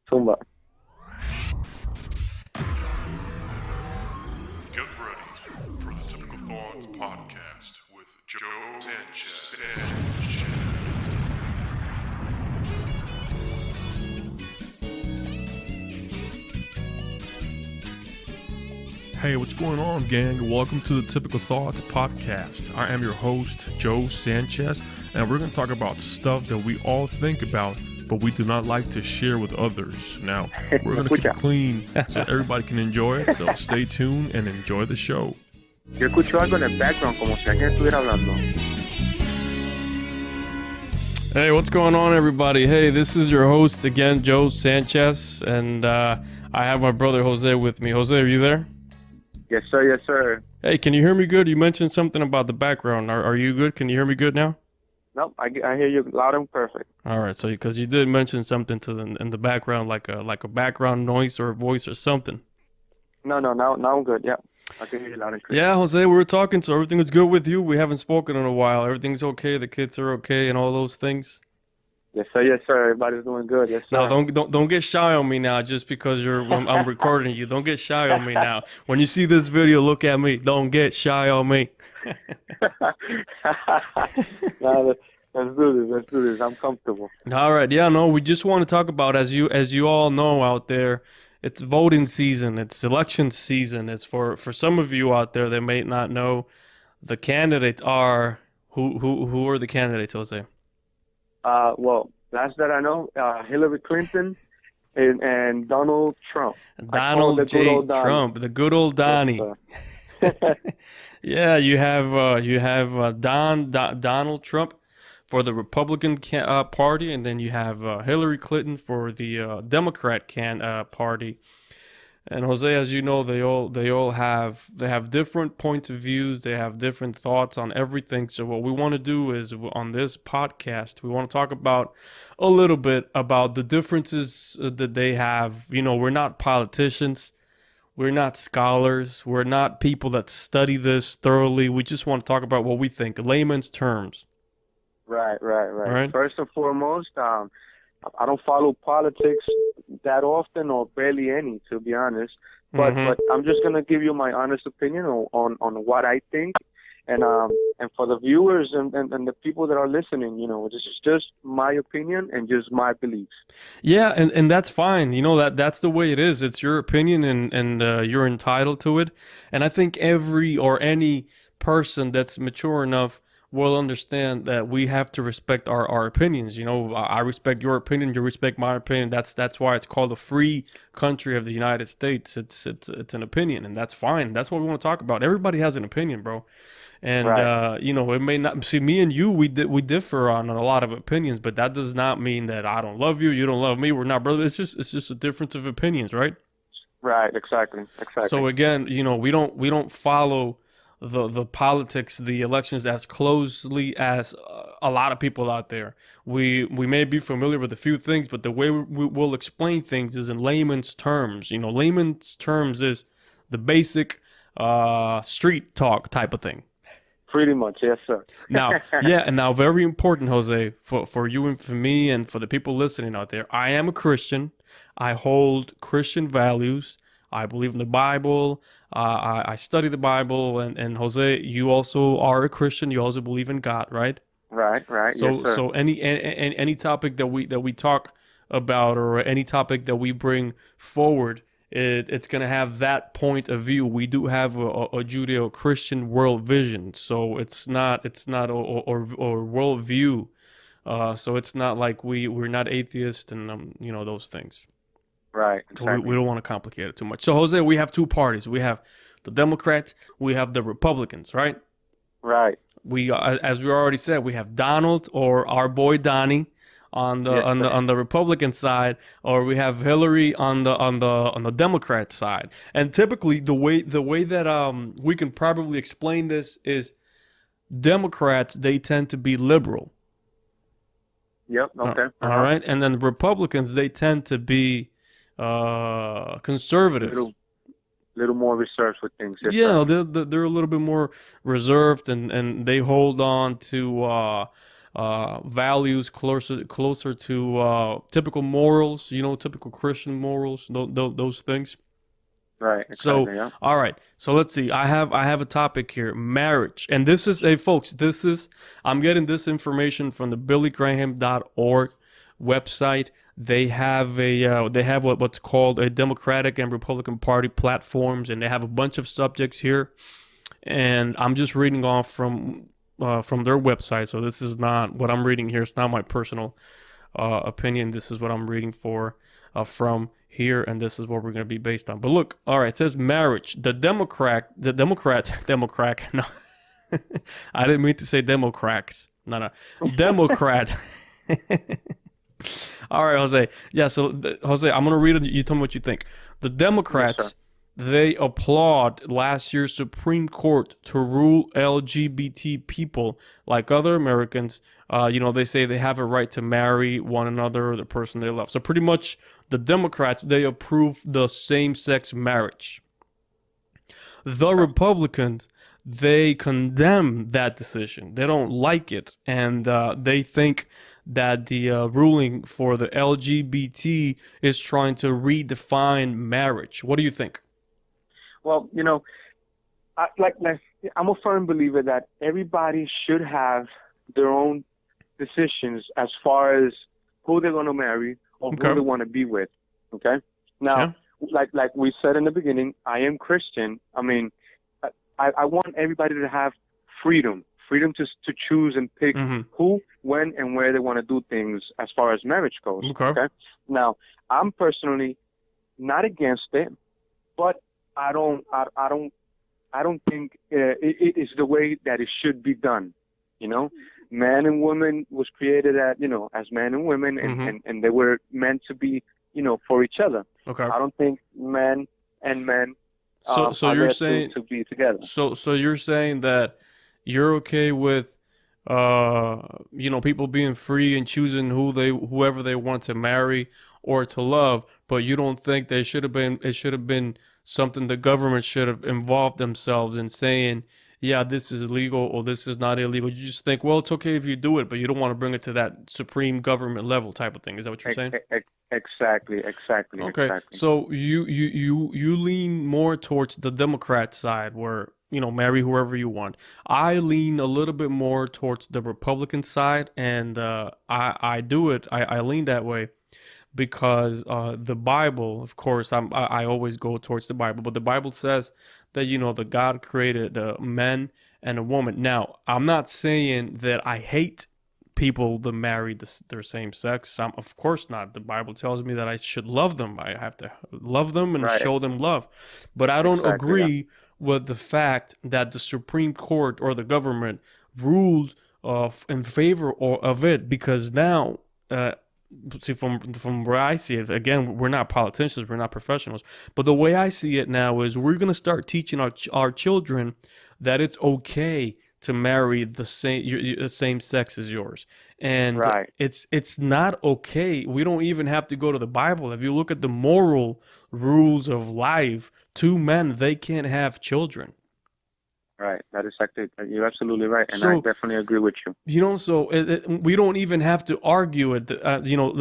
Zumba. Get ready for the Typical Thoughts podcast with Joe Sanchez. Hey, what's going on, gang? Welcome to the Typical Thoughts podcast. I am your host, Joe Sanchez, and we're going to talk about stuff that we all think about, but we do not like to share with others. Now, we're going to keep it clean so everybody can enjoy it, so stay tuned and enjoy the show. Yo escucho algo en el background como si alguien estuviera hablando. Hey, what's going on, everybody? Hey, this is your host again, Joe Sanchez, and I have my brother Jose with me. Jose, are you there? Yes, sir. Yes, sir. Hey, can you hear me good? You mentioned something about the background. Are you good? Can you hear me good now? Nope, I hear you loud and perfect. All right, so because you did mention something in the background, like a background noise or a voice or something. No, now I'm good. Yeah, I can hear you loud and clear. Yeah, Jose, we were talking, so everything is good with you. We haven't spoken in a while. Everything's okay. The kids are okay, and all those things. Yes, sir. Yes, sir. Everybody's doing good. Yes, sir. No, don't get shy on me now, just because I'm recording you. Don't get shy on me now. When you see this video, look at me. Don't get shy on me. No, let's do this. Let's do this. I'm comfortable. All right, yeah, no, we just want to talk about, as you all know out there, it's voting season, it's election season. It's for some of you out there that may not know, the candidates are who are the candidates, Jose? Well, last that I know, Hillary Clinton and Donald Trump. Donald J. Trump, the good old Donnie. Yes, Yeah, you have Donald Trump for the Republican Party, and then you have Hillary Clinton for the Democrat Party. And Jose, as you know, they all have different points of views. They have different thoughts on everything. So what we want to do is, on this podcast, we want to talk about a little bit about the differences that they have. You know, we're not politicians. We're not scholars. We're not people that study this thoroughly. We just want to talk about what we think, layman's terms. Right. First and foremost, I don't follow politics that often, or barely any, to be honest. But I'm just gonna give you my honest opinion on what I think, and for the viewers and the people that are listening, you know, this is just my opinion and just my beliefs. Yeah, and that's fine. You know, that's the way it is. It's your opinion, and you're entitled to it. And I think any person that's mature enough will understand that we have to respect our opinions. You know, I respect your opinion, you respect my opinion. That's why it's called a free country of the United States. It's an opinion, and that's fine. That's what we want to talk about. Everybody has an opinion, bro. And Right. you know, it may not see me and you. We differ on a lot of opinions, but that does not mean that I don't love you. You don't love me. We're not brothers. It's just a difference of opinions, right? Right. Exactly. So again, you know, we don't follow the politics, the elections as closely as a lot of people out there. We may be familiar with a few things, but the way we will explain things is in layman's terms. You know, layman's terms is the basic street talk type of thing. Pretty much, yes, sir. Now, yeah, and now very important, Jose, for you and for me and for the people listening out there. I am a Christian. I hold Christian values. I believe in the Bible. I study the Bible, and Jose, you also are a Christian. You also believe in God, right? Right. So, Yes, sir. so any topic that we talk about, or any topic that we bring forward, it's gonna have that point of view. We do have a Judeo-Christian world vision, so it's not or world view. So it's not like we're not atheists and you know, those things. Right. So Exactly. we don't want to complicate it too much. So Jose, we have two parties. We have the Democrats. We have the Republicans, right? Right. We, as we already said, we have Donald, or our boy Donnie, on the Yes, on the Republican side, or we have Hillary on the Democrat side. And typically, the way that we can probably explain this is, Democrats, they tend to be liberal. Yep. Okay. All right, and then the Republicans, they tend to be conservative. Little more reserved with things. Yes, Yeah, sir. they're a little bit more reserved, and they hold on to values closer to typical morals, typical Christian morals, those things. Right. So, Exactly. Yeah. all right. So let's see. I have a topic here, marriage, and this is, hey folks, I'm getting this information from the BillyGraham.org website. They have what's called a Democratic and Republican Party platforms, and they have a bunch of subjects here. And I'm just reading off from their website. So this is not what I'm reading here. It's not my personal opinion. This is what I'm reading from here, and this is what we're going to be based on. But look, all right, it says marriage. The Democrat. No, I didn't mean to say Democrats. No, Democrat. All right, Jose. Yeah, so Jose, I'm going to read it. You tell me what you think. The Democrats, they applaud last year's Supreme Court to rule LGBT people like other Americans. They say they have a right to marry one another or the person they love. So pretty much the Democrats, they approve the same-sex marriage. The Republicans, they condemn that decision. They don't like it. And they think that the ruling for the LGBT is trying to redefine marriage. What do you think? Well, I'm a firm believer that everybody should have their own decisions as far as who they're going to marry or who they want to be with. Okay. Now, like we said in the beginning, I am Christian. I mean, I want everybody to have freedom to choose and pick who, when, and where they want to do things as far as marriage goes. Okay. Now, I'm personally not against it, but I don't think it is the way that it should be done. Man and woman was created as man and women, and they were meant to be, for each other. Okay. I don't think men and men so you're saying to be together. So you're saying that you're okay with people being free and choosing whoever they want to marry or to love, but you don't think it should have been something the government should have involved themselves in saying, yeah, this is illegal or this is not illegal. You just think, well, it's okay if you do it, but you don't want to bring it to that supreme government level type of thing. Is that what you're saying? Exactly. Okay. Exactly. So you lean more towards the Democrat side where, marry whoever you want. I lean a little bit more towards the Republican side, and I do it. I lean that way because the Bible, of course, I always go towards the Bible, but the Bible says that, that God created a man and a woman. Now, I'm not saying that I hate people that marry their same sex. Of course not. The Bible tells me that I should love them. I have to love them and show them love. But I don't agree with the fact that the Supreme Court or the government ruled in favor of it, because now, see, from where I see it, again, we're not politicians, we're not professionals, but the way I see it now is we're going to start teaching our children that it's okay to marry the same sex as yours, and it's not okay. We don't even have to go to the Bible. If you look at the moral rules of life, two men, they can't have children. Right. That is exactly. You're absolutely right, and I definitely agree with you. So we don't even have to argue it.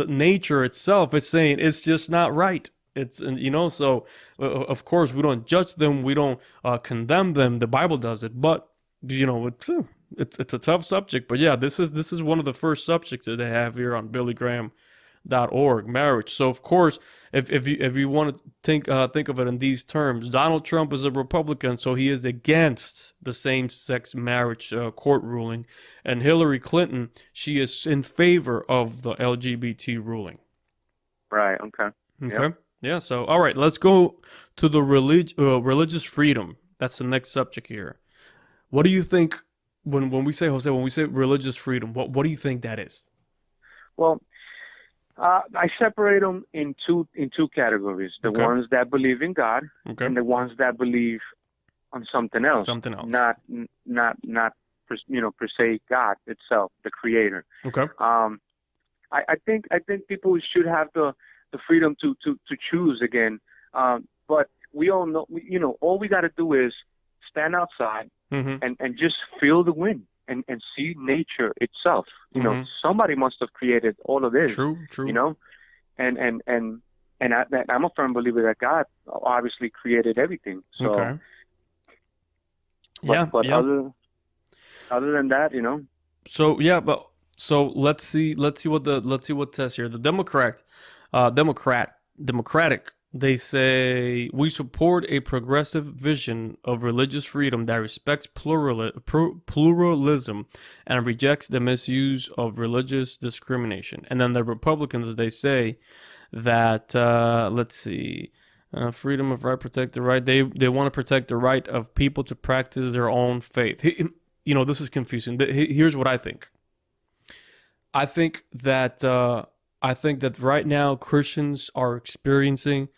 Nature itself is saying it's just not right. It's so of course we don't judge them, we don't condemn them. The Bible does it, but it's a tough subject. But yeah, this is one of the first subjects that they have here on BillyGraham.org, marriage. So of course, if you want to think of it in these terms, Donald Trump is a Republican, so he is against the same-sex marriage court ruling, and Hillary Clinton, she is in favor of the LGBT ruling. Right. Okay. Yep. Yeah. So all right, let's go to the religious freedom. That's the next subject here. What do you think when we say, Jose, when we say religious freedom? What do you think that is? Well, I separate them in two categories: the ones that believe in God, and the ones that believe on something else. Not per se God itself, the Creator. Okay. I think people should have the freedom to choose again. But we all know, all we got to do is stand outside and just feel the wind. and see nature itself. You know, somebody must have created all of this. True. You know, and I'm a firm believer that God obviously created everything. So, Okay. but other than that, you know. So let's see what says here. The Democratic, they say we support a progressive vision of religious freedom that respects pluralism and rejects the misuse of religious discrimination. And then the Republicans, they say that freedom of right, protect the right. They want to protect the right of people to practice their own faith. You know, this is confusing. Here's what I think. I think that right now Christians are experiencing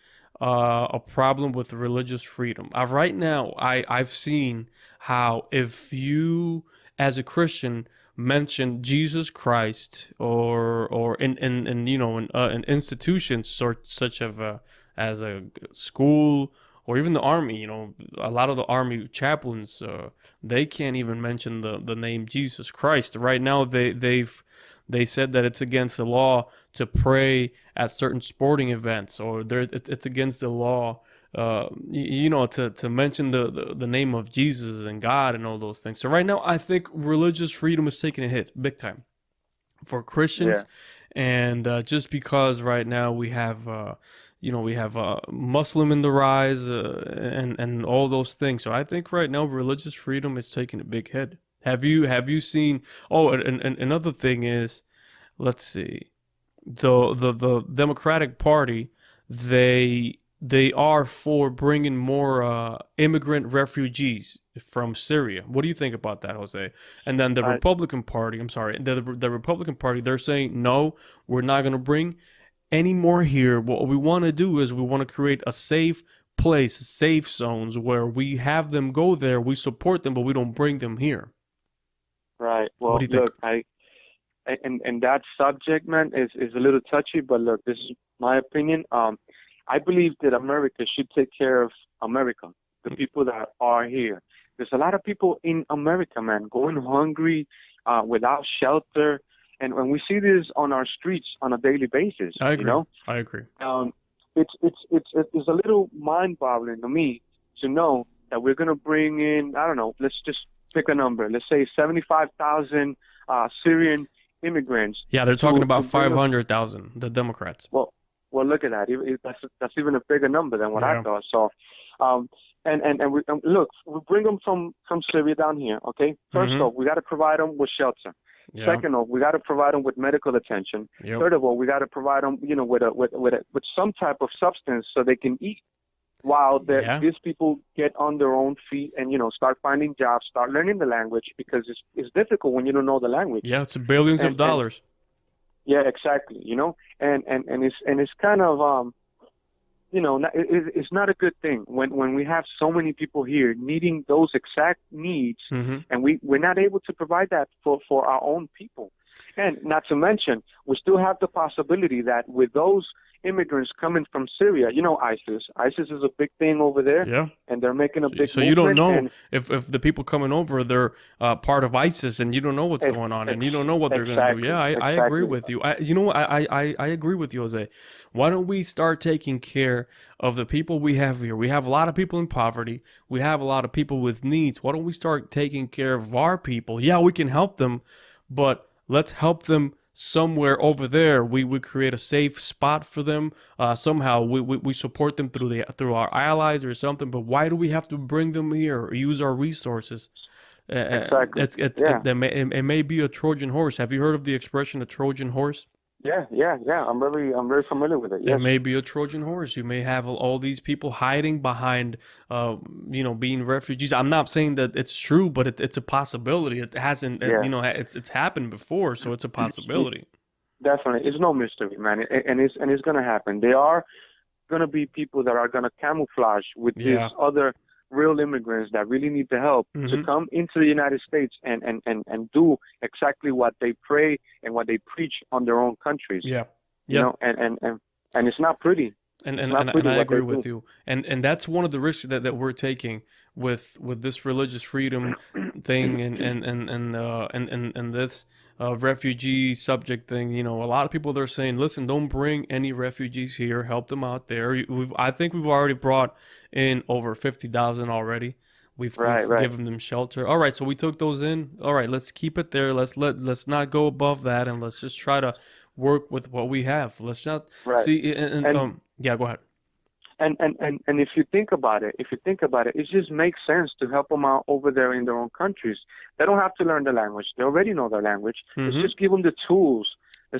a problem with religious freedom. Right now, I've seen how if you, as a Christian, mention Jesus Christ or in you know in institutions such as a school or even the army, you know, a lot of the army chaplains, they can't even mention the name Jesus Christ. Right now, they said that it's against the law to pray at certain sporting events, or it's against the law, you know, to mention the name of Jesus and God and all those things. So right now, I think religious freedom is taking a hit big time for Christians, and just because right now we have Muslim in the rise, and all those things. So I think right now religious freedom is taking a big hit. Have you seen? Oh, and another thing is, let's see, the Democratic Party, they are for bringing more immigrant refugees from Syria. What do you think about that, Jose? And then the Republican Party, the Republican Party, they're saying no, we're not going to bring any more here. What we want to do is we want to create a safe place, safe zones where we have them go there, we support them, but we don't bring them here. Right. Well, look, and that subject, man, is a little touchy, but look, this is my opinion. I believe that America should take care of America, the people that are here. There's a lot of people in America, man, going hungry, without shelter, and when we see this on our streets on a daily basis, I agree. You know, I agree. It's a little mind-boggling to me to know that we're gonna bring in, I don't know, let's just pick a number. Let's say 75,000 Syrian immigrants. Yeah, they're talking about 500,000. The Democrats. Well, look at that. That's even a bigger number than what I thought. So, look, we bring them from Syria down here. Okay. First off, we got to provide them with shelter. Yeah. Second off, we got to provide them with medical attention. Yep. Third of all, we got to provide them, you know, with some type of substance so they can eat, while these people get on their own feet and, you know, start finding jobs, start learning the language, because it's difficult when you don't know the language. Yeah, it's billions of dollars. Yeah, exactly. You know, and it's kind of you know, it's not a good thing when we have so many people here needing those exact needs, and we're not able to provide that for our own people. And not to mention, we still have the possibility that with those immigrants coming from Syria, you know, ISIS is a big thing over there. Yeah. And they're making a big So you don't know if the people coming over, they're part of ISIS, and you don't know what's going on, and you don't know what they're going to do. Yeah, I agree with you. I agree with you, Jose. Why don't we start taking care of the people we have here? We have a lot of people in poverty. We have a lot of people with needs. Why don't we start taking care of our people? Yeah, we can help them, but let's help them somewhere over there. We create a safe spot for them. Somehow we support them through our allies or something. But why do we have to bring them here or use our resources? Exactly. It may be a Trojan horse. Have you heard of the expression a Trojan horse? Yeah. I'm very familiar with it. Yes. It may be a Trojan horse. You may have all these people hiding behind, being refugees. I'm not saying that it's true, but it's a possibility. It hasn't, it's happened before, so it's a possibility. Definitely, it's no mystery, man, and it's going to happen. There are going to be people that are going to camouflage with these other real immigrants that really need the help to come into the United States and do exactly what they pray and what they preach on their own countries. Yeah. You know, and it's not pretty. And I agree with you. And that's one of the risks that we're taking with this religious freedom thing and this refugee subject thing. You know, a lot of people they're saying, listen, don't bring any refugees here. Help them out there. I think we've already brought in over 50,000 already. We've given them shelter. All right, so we took those in. All right, let's keep it there. Let's not go above that, and let's just try to work with what we have. Let's not see. Yeah, go ahead. And if you think about it, it just makes sense to help them out over there in their own countries. They don't have to learn the language. They already know the language. Let's just give them the tools.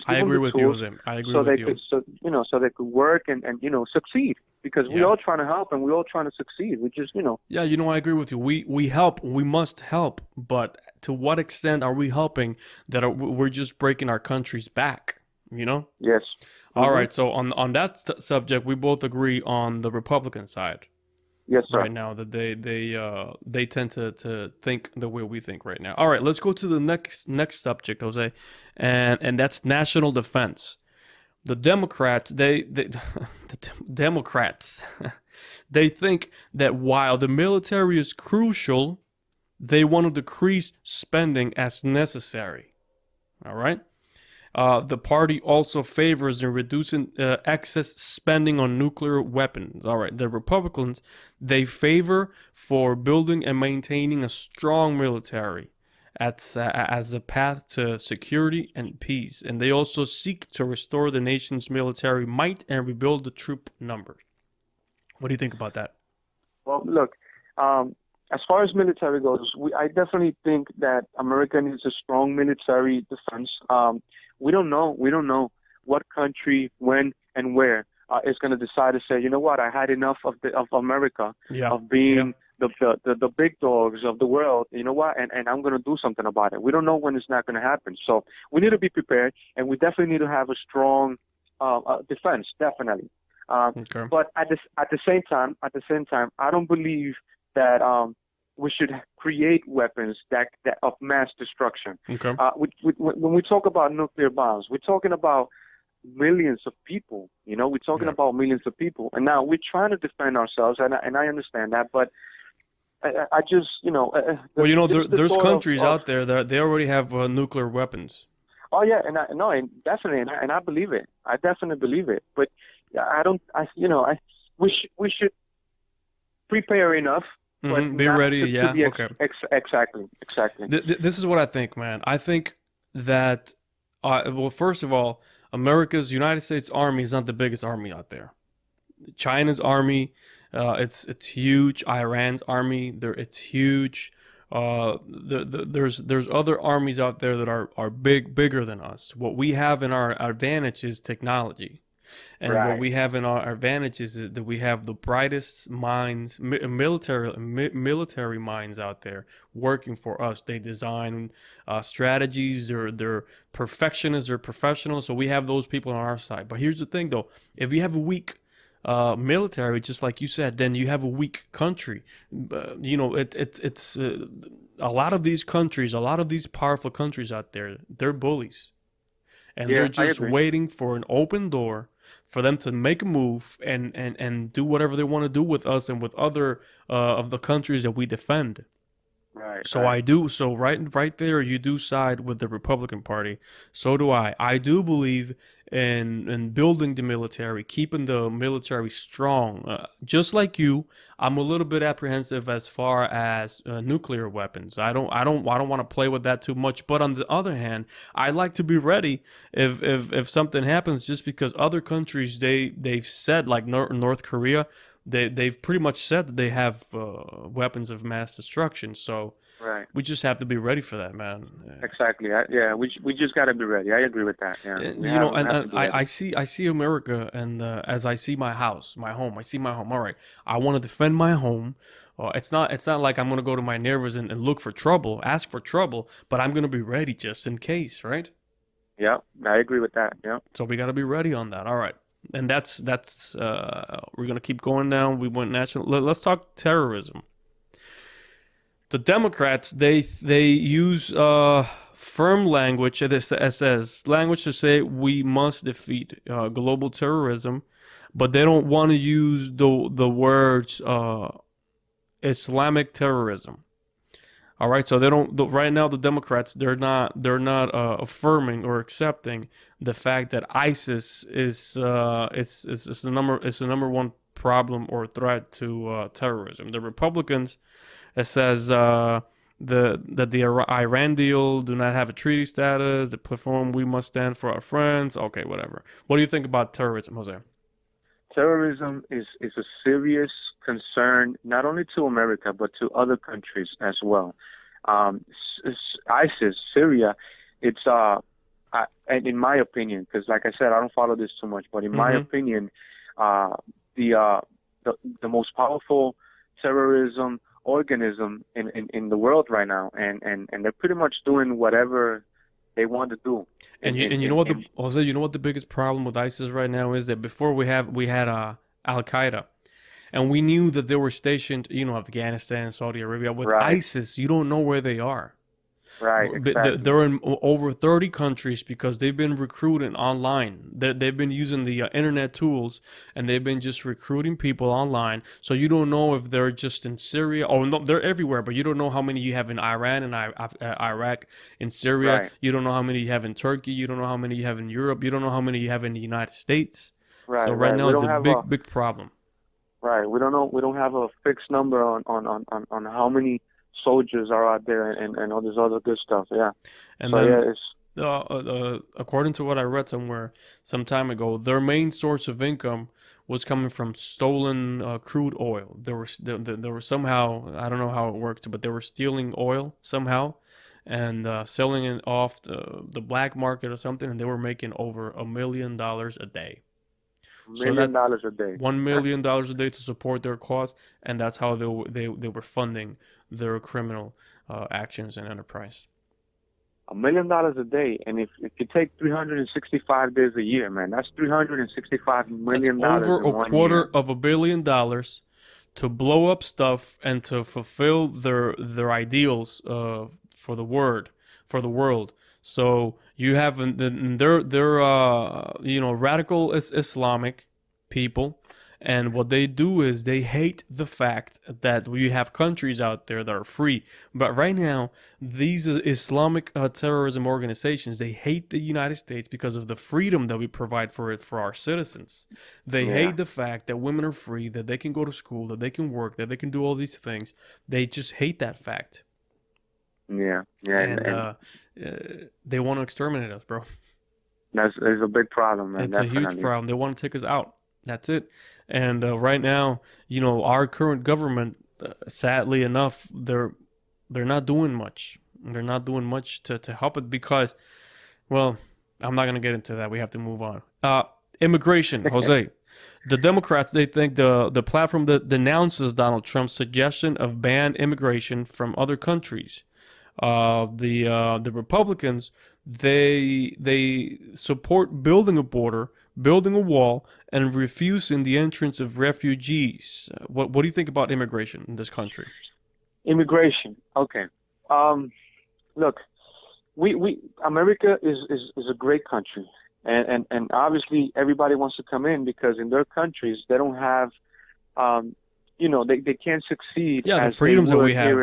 I agree with you, Jose. I agree with you. So they could work and succeed. Because we're all trying to help and we're all trying to succeed. We just, Yeah, I agree with you. We help. We must help. But to what extent are we helping that we're just breaking our country's back? Yes. All right. So on that subject, we both agree on the Republican side. Yes, sir. Right now that they tend to think the way we think right now. All right. Let's go to the next subject, Jose, and that's national defense. The Democrats, the Democrats, they think that while the military is crucial, they want to decrease spending as necessary. All right. The party also favors in reducing excess spending on nuclear weapons. All right. The Republicans, they favor for building and maintaining a strong military as a path to security and peace. And they also seek to restore the nation's military might and rebuild the troop numbers. What do you think about that? Well, look, as far as military goes, I definitely think that America needs a strong military defense. We don't know what country, when, and where is going to decide to say, you know what, I had enough of America, of being the big dogs of the world, you know what, and I'm going to do something about it. We don't know when it's not going to happen. So we need to be prepared, and we definitely need to have a strong defense, definitely. Okay. But at the same time, I don't believe that we should create weapons that of mass destruction. Okay. When we talk about nuclear bombs, we're talking about millions of people. We're talking about millions of people, and now we're trying to defend ourselves, and I understand that, but I just, there's countries out there that they already have nuclear weapons. Oh yeah, definitely, and I believe it. I definitely believe it. But we should prepare enough. Be ready, okay. Exactly. This is what I think, man. I think that, well, first of all, America's United States Army is not the biggest army out there. China's army, it's huge. Iran's army, it's huge. There's other armies out there that are bigger than us. What we have in our advantage is technology. And what we have in our advantage is that we have the brightest minds, military minds out there working for us. They design strategies. They're perfectionists. They're professionals. So we have those people on our side. But here's the thing, though: if you have a weak military, just like you said, then you have a weak country. It's a lot of these countries, a lot of these powerful countries out there, they're bullies. And they're just waiting for an open door for them to make a move and do whatever they want to do with us and with other of the countries that we defend. Right. So I do. So right there, you do side with the Republican Party. So do I. I do believe in building the military, keeping the military strong. Just like you, I'm a little bit apprehensive as far as nuclear weapons. I don't want to play with that too much. But on the other hand, I like to be ready if something happens. Just because other countries they've said, like North Korea. They've pretty much said that they have weapons of mass destruction, so we just have to be ready for that, man. Exactly. We just got to be ready. I agree with that. Yeah. I see America, and as I see my house, my home. I see my home. All right, I want to defend my home. It's not like I'm gonna go to my neighbors and look for trouble, ask for trouble, but I'm gonna be ready just in case, right? Yeah, I agree with that. Yeah. So we got to be ready on that. All right. And that's we're gonna keep going down. We went national. Let's talk terrorism. The Democrats they use firm language. It says language to say we must defeat global terrorism, but they don't want to use the words Islamic terrorism. All right, so they don't. Right now, the Democrats they're not affirming or accepting the fact that ISIS is it's the number one problem or threat to terrorism. The Republicans, it says that the Iran deal do not have a treaty status. The platform we must stand for our friends. Okay, whatever. What do you think about terrorism, Jose? Terrorism is a serious concern, not only to America, but to other countries as well. ISIS, Syria, it's, and in my opinion, because like I said, I don't follow this too much, but in my opinion, the most powerful terrorism organism in the world right now, and they're pretty much doing whatever they want to do. And you know what, Jose, you know what the biggest problem with ISIS right now is? That before we had Al Qaeda, and we knew that they were stationed, Afghanistan, Saudi Arabia. With ISIS, you don't know where they are. Right, exactly. They're in over 30 countries because they've been recruiting online. They've been using the internet tools, and they've been just recruiting people online. So you don't know if they're just in Syria. Oh, no, they're everywhere, but you don't know how many you have in Iran and Iraq, in Syria. Right. You don't know how many you have in Turkey. You don't know how many you have in Europe. You don't know how many you have in the United States. Right, so right now it's a big problem. Right. We don't know. We don't have a fixed number on how many soldiers are out there and all this other good stuff. Yeah. And so, then, according to what I read somewhere some time ago, their main source of income was coming from stolen crude oil. There were somehow, I don't know how it worked, but they were stealing oil somehow and selling it off the black market or something, and they were making over $1 million a day. $1 million a day. $1 million a day to support their cause, and that's how they were funding their criminal actions and enterprise. $1 million a day, and if you take 365 days a year, man, that's $365 million. That's over a quarter of $1 billion to blow up stuff and to fulfill their ideals for the world. So you have they're radical Islamic people, and what they do is they hate the fact that we have countries out there that are free. But right now, these Islamic terrorism organizations, they hate the United States because of the freedom that we provide for our citizens. They hate the fact that women are free, that they can go to school, that they can work, that they can do all these things. They just hate that fact. Yeah. And they want to exterminate us, bro. That's a big problem, man. It's definitely a huge problem. They want to take us out. That's it. And right now, our current government, sadly enough, they're not doing much. They're not doing much to help it because, well, I'm not going to get into that. We have to move on. Immigration, Jose. The Democrats, they think the platform that denounces Donald Trump's suggestion of banned immigration from other countries. The Republicans, they support building a border, building a wall, and refusing the entrance of refugees. What do you think about immigration in this country? Immigration, okay. Look, we America is a great country, and obviously everybody wants to come in because in their countries they don't have, they can't succeed. Yeah, the freedoms that we have,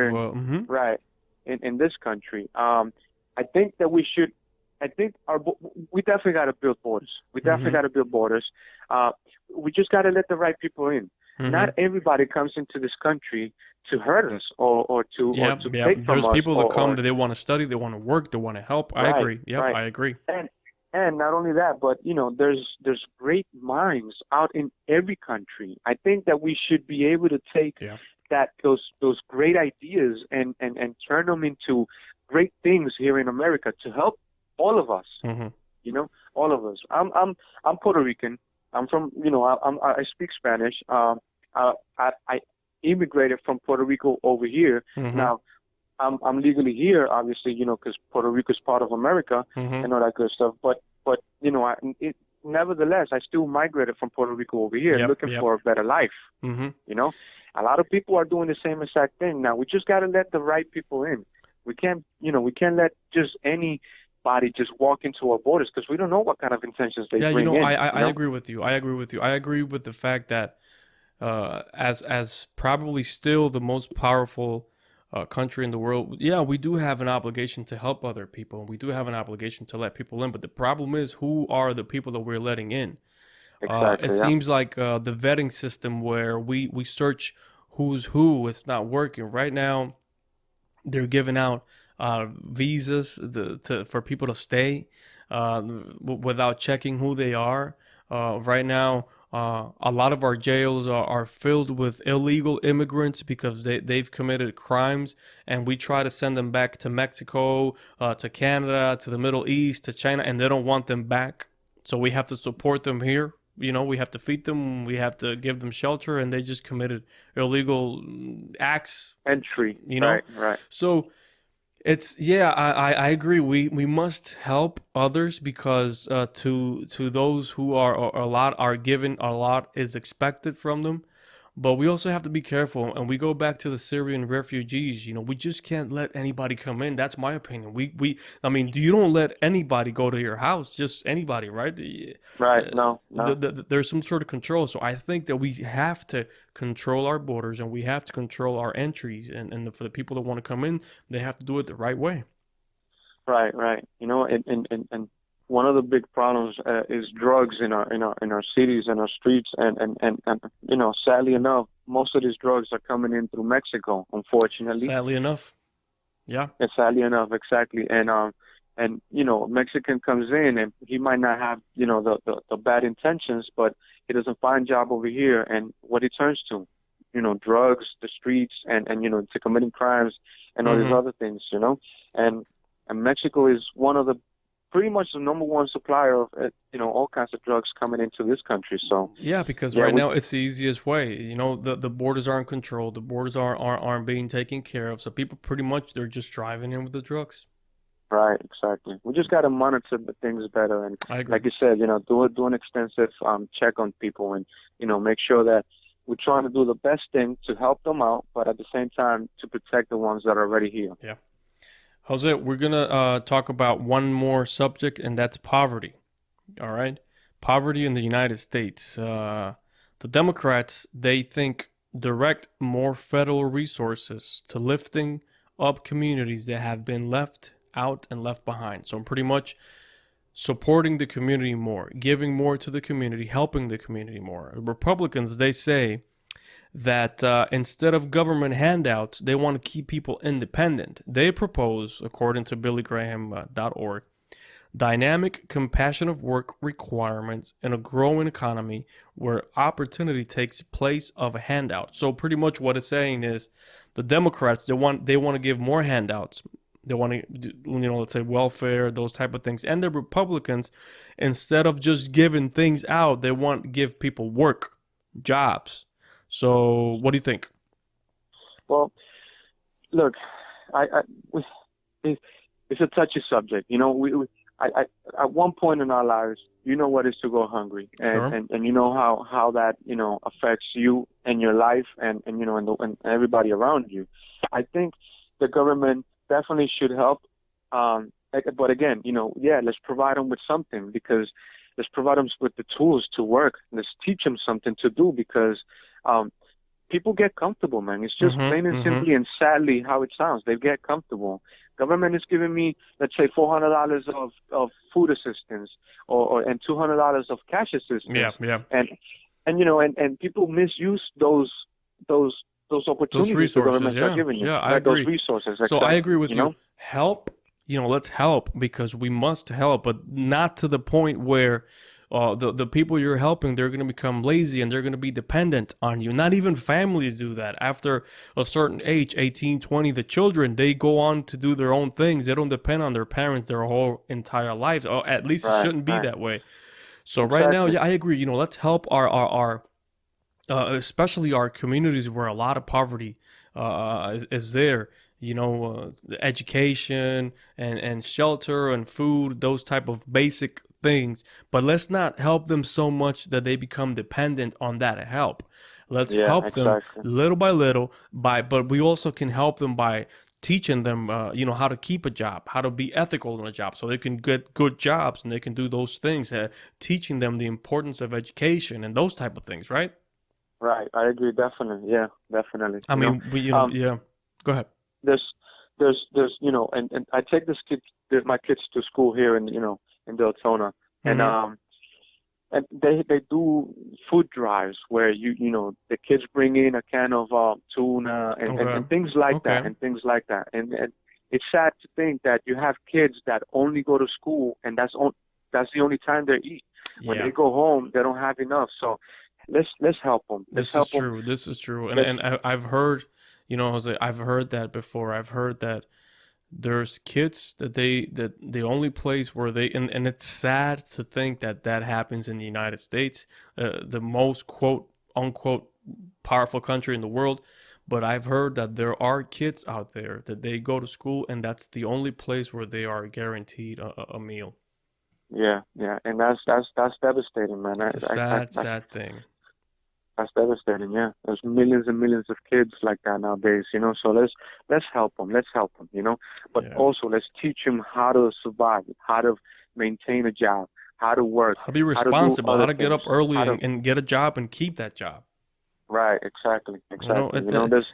right. In this country, I think that we should. I think we definitely got to build borders. We definitely got to build borders. We just got to let the right people in. Not everybody comes into this country to hurt us or to take from us. There's people that come that they want to study, they want to work, they want to help. I agree. Yeah, I agree. And not only that, but there's great minds out in every country. I think that we should be able to take those great ideas and turn them into great things here in America to help all of us. All of us. I'm Puerto Rican. I'm from I speak Spanish. I immigrated from Puerto Rico over here. Now I'm legally here, obviously, because Puerto Rico is part of America and all that good stuff. But nevertheless, I still migrated from Puerto Rico over here looking for a better life. A lot of people are doing the same exact thing. Now we just got to let the right people in. We can't let just anybody just walk into our borders because we don't know what kind of intentions they bring in. I agree with you. I agree with the fact that as probably still the most powerful country in the world, yeah, we do have an obligation to help other people. We do have an obligation to let people in. But the problem is, who are the people that we're letting in? It Exactly. Yeah. seems like the vetting system where we search who's who, it's not working. Right now, they're giving out visas for people to stay without checking who they are. Right now, a lot of our jails are filled with illegal immigrants because they've committed crimes, and we try to send them back to Mexico, to Canada, to the Middle East, to China, and they don't want them back. So we have to support them here. We have to feed them, we have to give them shelter, and they just committed illegal acts. Entry. Right. So it's, yeah, I agree. We must help others because to those who are a lot are given, a lot is expected from them. But we also have to be careful, and we go back to the Syrian refugees. We just can't let anybody come in. That's my opinion. I mean, you don't let anybody go to your house, just anybody, right? Right. No. There's some sort of control. So I think that we have to control our borders, and we have to control our entries. And for the people that want to come in, they have to do it the right way. Right. And one of the big problems is drugs in our cities and our streets, and sadly enough, most of these drugs are coming in through Mexico, unfortunately. Sadly enough, yeah. And sadly enough, exactly. And Mexican comes in, and he might not have the bad intentions, but he doesn't find job over here, and what he turns to, drugs, the streets, and to committing crimes and all these other things, and Mexico is one of the pretty much the number one supplier of all kinds of drugs coming into this country. So yeah, because right now it's the easiest way. The borders aren't controlled, the borders aren't being taken care of. So people pretty much, they're just driving in with the drugs. Right, exactly. We just got to monitor the things better, and like you said, do an extensive check on people, and make sure that we're trying to do the best thing to help them out, but at the same time to protect the ones that are already here. Yeah. Jose, we're going to talk about one more subject, and that's poverty. All right? Poverty in the United States. The Democrats, they think direct more federal resources to lifting up communities that have been left out and left behind. So pretty much supporting the community more, giving more to the community, helping the community more. Republicans, they say that instead of government handouts, they want to keep people independent. They propose, according to BillyGraham.org, dynamic, compassionate work requirements in a growing economy where opportunity takes place of a handout. So pretty much what it's saying is the Democrats, they want to give more handouts. They want to, let's say welfare, those type of things. And the Republicans, instead of just giving things out, they want to give people work, jobs. So, what do you think? Well, look, it's a touchy subject. At one point in our lives, what is to go hungry, and how that affects you and your life, and everybody around you. I think the government definitely should help, but again, let's provide them with something, because let's provide them with the tools to work. Let's teach them something to do, because people get comfortable, man. It's just plain and simply and sadly how it sounds. They get comfortable. Government is giving me, let's say, $400 of food assistance, and $200 of cash assistance. Yeah. And people misuse those opportunities the government are giving you. Yeah, I agree. Those resources. So I agree with you. Help. Let's help, because we must help, but not to the point where the people you're helping, they're going to become lazy and they're going to be dependent on you. Not even families do that. After a certain age, 18, 20, the children, they go on to do their own things. They don't depend on their parents their whole entire lives. Or at least it shouldn't be that way. So right now, yeah, I agree. Let's help our especially our communities where a lot of poverty is there. Education and shelter and food, those type of basic things. But let's not help them so much that they become dependent on that help. Let's help them little by little. But we also can help them by teaching them, how to keep a job, how to be ethical in a job, so they can get good jobs and they can do those things. Teaching them the importance of education and those type of things, right? Right. I agree. Definitely. Yeah. Definitely. I mean, yeah. Go ahead. There's and I take my kids to school here in Deltona, and Mm-hmm. and they do food drives where the kids bring in a can of tuna Okay. and things like Okay. that and it's sad to think that you have kids that only go to school and that's the only time they eat. When Yeah. they go home, they don't have enough. So let's help them. Let's This is help them. true. This is true. And Let's I've heard, Jose, I've heard that before. I've heard that there's kids that the only place where and it's sad to think that that happens in the United States, the most quote unquote powerful country in the world. But I've heard that there are kids out there that they go to school and that's the only place where they are guaranteed a meal. yeah, and that's devastating, man. It's a sad, sad thing. That's devastating. Yeah, there's millions and millions of kids like that nowadays. So let's help them. Let's help them. But Yeah. also let's teach them how to survive, how to maintain a job, how to work, How to be how to do responsible, how other to get things, up early how to. and get a job and keep that job. Right. Exactly. You know, Exactly. There's it's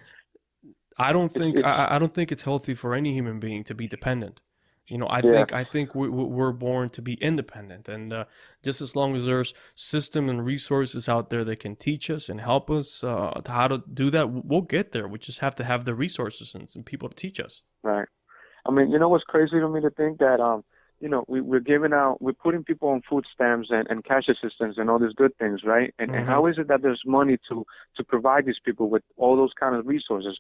I don't think it's healthy for any human being to be dependent. yeah. I think we're born to be independent, and just as long as there's system and resources out there that can teach us and help us how to do that, we'll get there. We just have to have the resources and people to teach us. Right. I mean, what's crazy to me to think that we're putting people on food stamps and cash assistance and all these good things, right? And Hmm. how is it that there's money to provide these people with all those kind of resources?